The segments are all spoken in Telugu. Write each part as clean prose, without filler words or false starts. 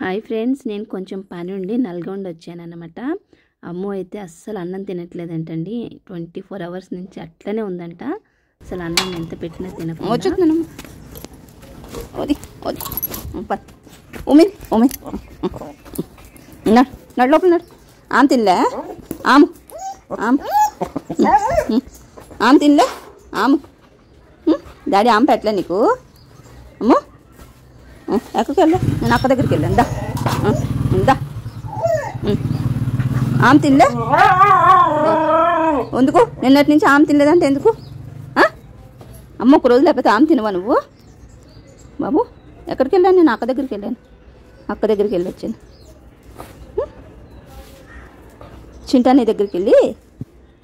హాయ్ ఫ్రెండ్స్, నేను కొంచెం పని ఉండి నల్గొండ వచ్చానన్నమాట. అమ్మ అయితే అస్సలు అన్నం తినట్లేదంటండి. 24 అవర్స్ నుంచి అట్లనే ఉందంట. అసలు అన్నం ఎంత పెట్టినా తినకుండా వచ్చేస్తున్నాను. నడు లోపల నడు. ఆమె తినలే, ఆమె తినలే, డాడీ ఆమె పెట్టలే నీకు. అమ్మో ఎక్కడికి వెళ్ళా, నేను అక్క దగ్గరికి వెళ్ళాను. దా దా ఆమె తినలే ఎందుకు? నిన్నటి నుంచి ఆమె తినలేదంటే ఎందుకు? అమ్మ ఒక రోజు లేకపోతే ఆమె తినవా నువ్వు? బాబు ఎక్కడికి వెళ్ళాను? నేను అక్క దగ్గరికి వెళ్ళాను. అక్క దగ్గరికి వెళ్ళి వచ్చాను. చింటాని దగ్గరికి వెళ్ళి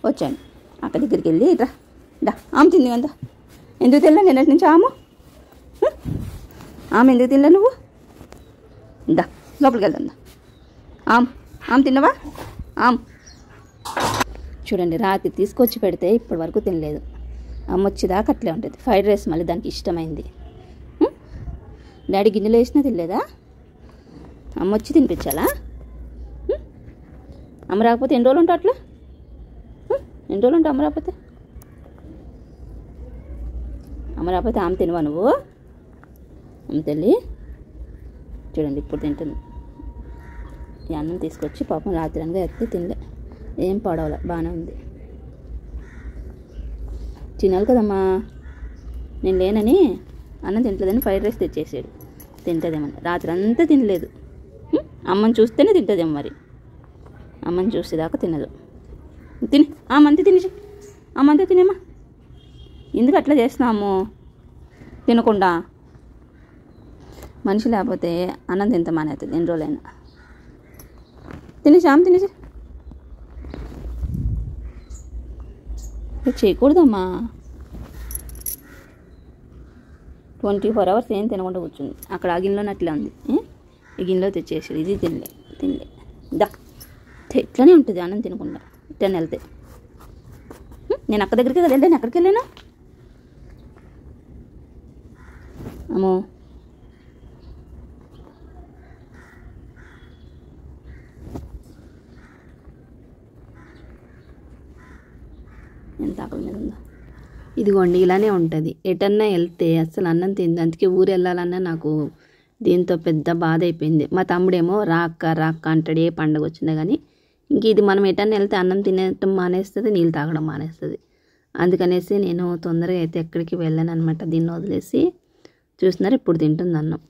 వచ్చాను. అక్క దగ్గరికి వెళ్ళి రా దా ఆమె తింది కదా. ఎందుకు తినలే నిన్నటి నుంచి ఆమె ఎందుకు తినలే నువ్వు? దా లోపలికి వెళ్దా. ఆమె తిన్నవా? చూడండి, రాత్రి తీసుకొచ్చి పెడితే ఇప్పటి వరకు తినలేదు. అమ్మ వచ్చేదాకా అట్లే ఉంటుంది. ఫ్రైడ్ రైస్ మళ్ళీ దానికి ఇష్టమైంది. డాడీ గిన్నెలో వేసినా తినలేదా? అమ్మ వచ్చి తినిపించాలా? అమ్మ రాకపోతే ఎన్ని రోజులు ఉంటావు అట్లా? ఎన్ని రోజులు ఉంటావు అమ్మ రాకపోతే? అమ్మ రాకపోతే ఆమె తినవా నువ్వు? అమ్మ తల్లి చూడండి ఇప్పుడు తింటుంది. ఈ అన్నం తీసుకొచ్చి పాపం రాత్రి అనగా ఎత్తే తినలే. ఏం పడవలే, బాగానే ఉంది. తినాలి కదమ్మా. నేను లేనని అన్నం తింటలేదని ఫ్రైడ్ రైస్ తెచ్చేసాడు. తింటుందేమని రాత్రి అంతా తినలేదు. అమ్మని చూస్తేనే తింటుందేమో మరి. అమ్మని చూసేదాకా తినదు. తిని మంతి తినేసి మంతి తినేమ్మా. ఎందుకు అట్లా చేస్తున్నాము? తినకుండా మనిషి లేకపోతే అన్నం తింత మానేస్తుంది ఎన్ని రోజులైనా. తినేసి తినేసి చేయకూడదమ్మా. 24 అవర్స్ ఏం తినకుండా కూర్చుంది. అక్కడ ఆ గిన్నెలో అట్లా ఉంది. ఈ గిన్నెలో తెచ్చేసాడు. ఇది తినలే దా. ఎట్లనే ఉంటుంది అన్నం తినకుండా. ఇట్లనే వెళ్తే నేను అక్క దగ్గరికి కదా వెళ్ళాను. ఎక్కడికి వెళ్ళాను? అమ్మో ఎంత ఆకలి మీద ఉందో. ఇదిగోండి ఇలానే ఉంటుంది. ఎటన్నా వెళ్తే అసలు అన్నం తింది. అందుకే ఊరు వెళ్ళాలన్నా నాకు దీంతో పెద్ద బాధ అయిపోయింది. మా తమ్ముడేమో రాక్క అంటాడు ఏ పండుగ వచ్చినా కానీ. ఇంక ఇది మనం ఎటన్నా వెళ్తే అన్నం తినటం మానేస్తుంది, నీళ్ళు తాగడం మానేస్తుంది. అందుకనేసి నేను తొందరగా అయితే ఎక్కడికి వెళ్ళాను అనమాట. దీన్ని వదిలేసి చూస్తున్నారు ఇప్పుడు తింటుంది అన్నం.